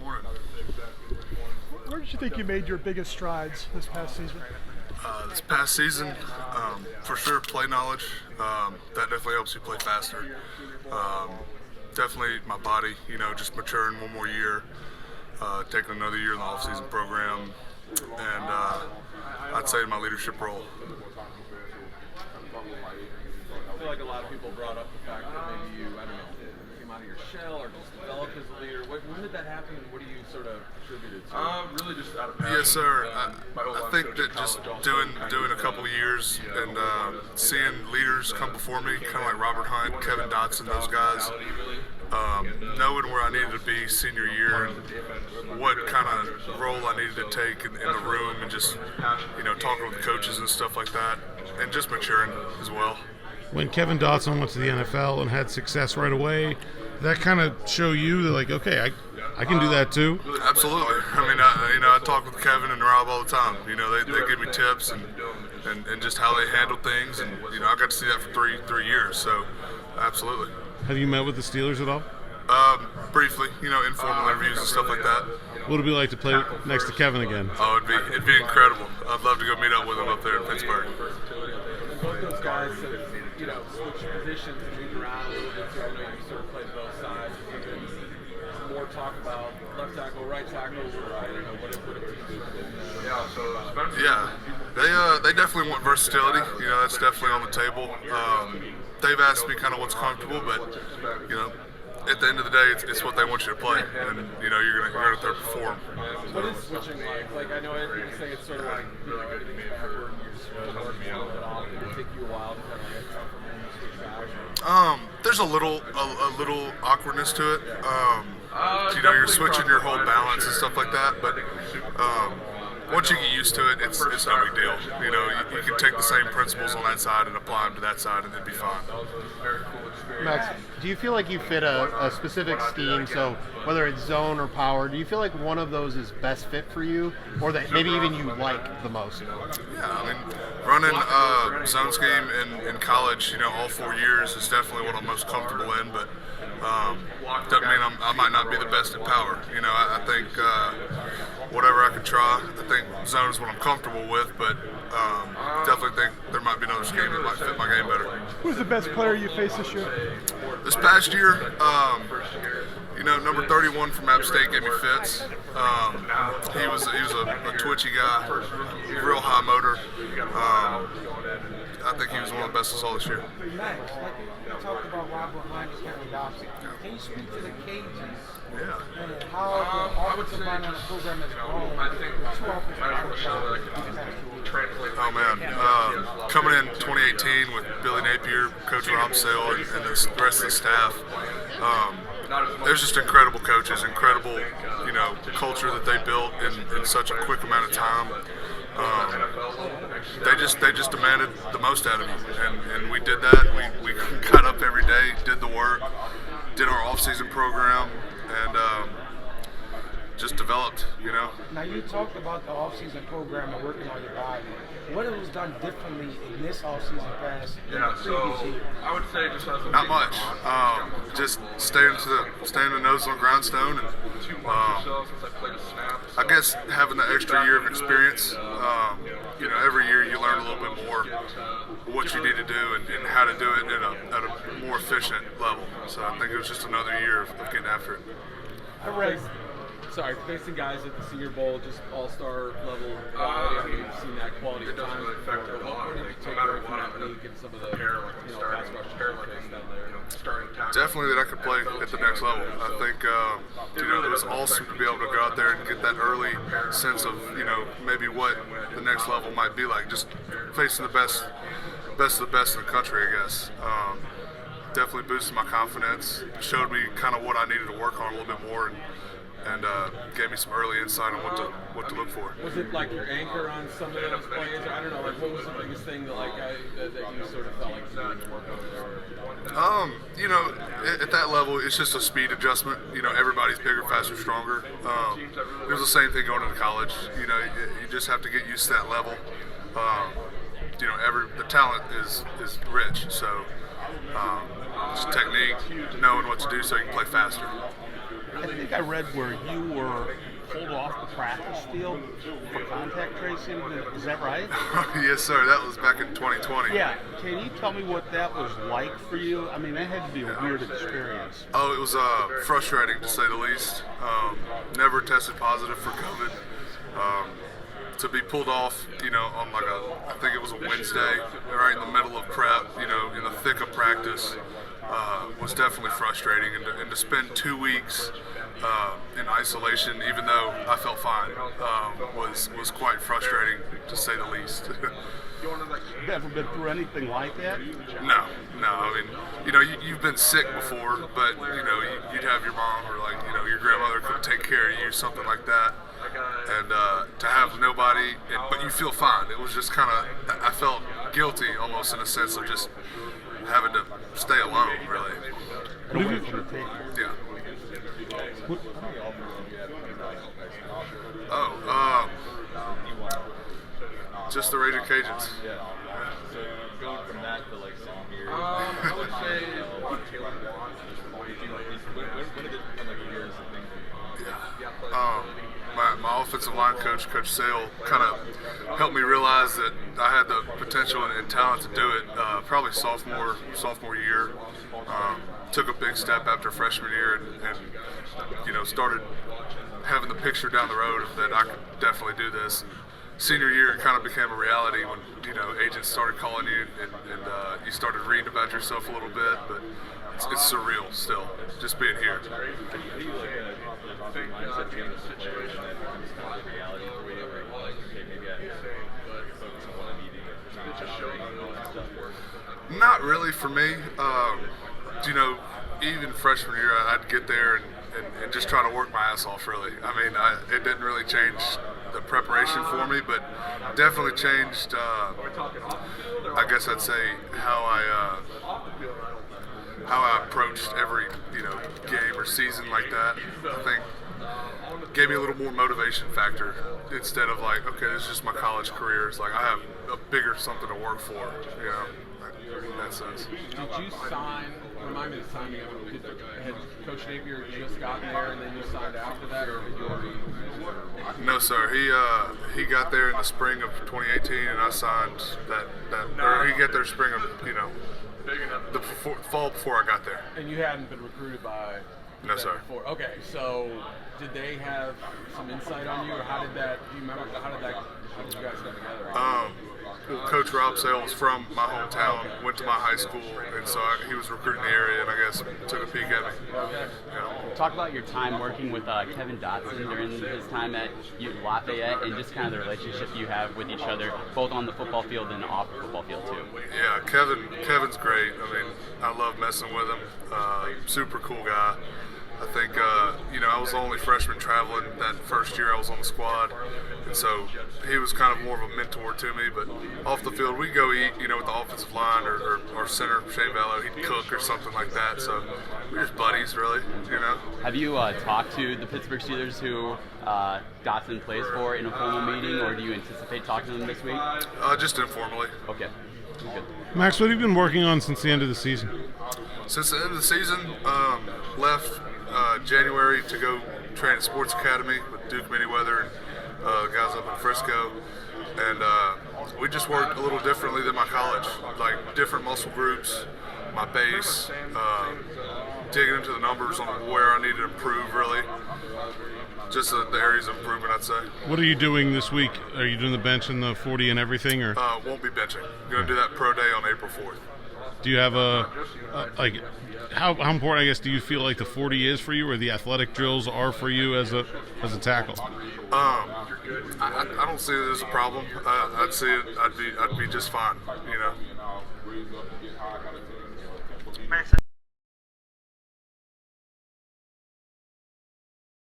Morning. Where did you think you made your biggest strides this past season? This past season, for sure, play knowledge. That definitely helps you play faster. Definitely my body, just maturing one more year, taking another year in the off-season program, and I'd say my leadership role. I feel like a lot of people brought up the fact that maybe you, came out of your shell or just developed as a leader. When did that happen, and what do you sort of attribute it to? Really just out of passion. Yes, sir. I think that just doing a couple of years and seeing leaders come before me, kind of like Robert Hunt, Kevin Dotson, those guys, knowing where I needed to be senior year and what kind of role I needed to take in the room, and just talking with the coaches and stuff like that, and just maturing as well. When Kevin Dotson went to the NFL and had success right away, that kind of show you that, like, okay, I can do that too? Absolutely. I talk with Kevin and Rob all the time. They give me tips and just how they handle things, and I got to see that for three years. So, absolutely. Have you met with the Steelers at all? Briefly, informal interviews and stuff like that. What would it be like to play next to Kevin again? Oh, it'd be incredible. I'd love to go meet up with him up there in Pittsburgh. Both those guys have, switched positions and moved around a little bit, so I know you sort of played both sides. More talk about left tackle, right tackle, or I don't know, what they definitely want versatility. That's definitely on the table. They've asked me kind of what's comfortable, but at the end of the day, it's what they want you to play, and you're gonna perform. What is switching like? Like, I know you say it's sort of like everything's backward, and you're just working a little bit off. It take you a while to kind of get comfortable and switch back. There's a little awkwardness to it. You're switching your whole balance and stuff like that, but once you get used to it, it's no big deal. You can take the same principles on that side and apply them to that side, and it'd be fine. Max, do you feel like you fit a specific scheme? So whether it's zone or power, do you feel like one of those is best fit for you, or that maybe even you like the most? Yeah, running zone scheme in college, all 4 years is definitely what I'm most comfortable in, but doesn't mean I might not be the best at power. I think whatever I could try, I think zone is what I'm comfortable with, but definitely think there might be another scheme that might fit my game better. Who's the best player you faced this year? This past year, number 31 from App State gave me fits. He was a twitchy guy, real high motor. I think he was one of the best I saw this year. Max, like you talked about Robert Hunt and Kevin Dotson. Can you speak to the Cajuns? Yeah. And how the offensive line on the program has grown? Oh man, coming in 2018 with Billy Napier, Coach Rob Sale, and the rest of the staff, there's just incredible coaches, incredible culture that they built in such a quick amount of time. They just demanded the most out of you, and we did that. We got up every day, did the work, did our off-season program, and just developed. Now you talked about the off-season program and working on your body. What was done differently in this off-season pass than the previous year? I would say just not much. Just staying the nose on the grindstone, and I guess having the extra year of experience. Every year you learn a little bit more what you need to do and how to do it at a more efficient level. So I think it was just another year of getting after it. I read. Facing guys at the Senior Bowl, just all-star level quality. I mean, you've seen that quality of time before. What did you take away from that league and some of the pass rush down there? Definitely that I could play at the next level. I think it was awesome to be able to go out there and get that early sense of maybe what the next level might be like. Just facing the best of the best in the country, I guess. Definitely boosted my confidence. Showed me kind of what I needed to work on a little bit more, and gave me some early insight on what to look for. Was it like your anchor on some of those plays? I don't know. Like, what was the biggest thing that you sort of felt like you needed to work on there? At that level, it's just a speed adjustment. Everybody's bigger, faster, stronger. It was the same thing going into college. You just have to get used to that level. The talent is rich. So just technique, knowing what to do so you can play faster. I think I read where you were pulled off the practice field for contact tracing. Is that right? Yes, sir. That was back in 2020. Yeah. Can you tell me what that was like for you? I mean, that had to be a weird experience. Oh, it was frustrating to say the least. Never tested positive for COVID. To be pulled off, on I think it was a Wednesday, right in the middle of prep, in the thick of practice, was definitely frustrating. And to spend 2 weeks in isolation, even though I felt fine, was quite frustrating to say the least. You ever been through anything like that? No. I mean, you've been sick before, but you'd have your mom or your grandmother come take care of you, something like that. And to have nobody, but you feel fine. It was just kind of, I felt guilty almost in a sense of just having to stay alone, really. Yeah. Oh, just the Raging Cajuns. So going from that to like some years, I would say when did it become like a year thing for you? My offensive line coach, Coach Sale, kind of helped me realize that I had the potential and talent to do it. Probably sophomore year, took a big step after freshman year, and started having the picture down the road that I could definitely do this. Senior year, it kind of became a reality when agents started calling you and you started reading about yourself a little bit, but it's surreal still, just being here. How do you mindset change the situation that becomes kind of a reality for you, where you're like, okay, maybe I focus on what I'm eating and not just and all that stuff? Not really for me. Even freshman year, I'd get there and just try to work my ass off, really. I mean, it didn't really change the preparation for me, but definitely changed, I guess I'd say, how I approached every, game or season like that. I think gave me a little more motivation factor instead of like, okay, this is just my college career. It's like I have a bigger something to work for, in that sense. Did you sign? Remind me of the timing of it. Had Coach Napier just gotten there and then you signed after that, or did you already? No, sir. He got there in the spring of 2018, and I signed or he got there spring of the fall before I got there. And you hadn't been recruited by? No, sir. Before. Okay, so did they have some insight on you, or how did that? Do you remember how did you guys come together? Coach Rob Sale was from my hometown, went to my high school, and so he was recruiting the area, and I guess took a peek at me. Okay. Yeah. Talk about your time working with Kevin Dotson during his time at Lafayette, and just kind of the relationship you have with each other, both on the football field and off the football field too. Yeah, Kevin's great. I mean, I love messing with him. Super cool guy. I think, I was the only freshman traveling that first year I was on the squad, and so he was kind of more of a mentor to me, but off the field, we'd go eat, with the offensive line or our center, Shane Vallow, he'd cook or something like that, so we're just buddies, really, Have you talked to the Pittsburgh Steelers who Dotson plays for in a formal meeting, or do you anticipate talking to them this week? Just informally. Okay. Good. Max, what have you been working on since the end of the season? Since the end of the season, left January to go train at Sports Academy with Duke Manyweather and the guys up in Frisco, and we just worked a little differently than my college, like different muscle groups, my base, digging into the numbers on where I needed to improve, really. Just the areas of improvement, I'd say. What are you doing this week? Are you doing the bench and the 40 and everything, or? Won't be benching. Going to do that pro day on April 4th. Do you have how important, I guess, do you feel like the 40 is for you, or the athletic drills are for you as a tackle? I don't see it as a problem. I'd see it. I'd be just fine.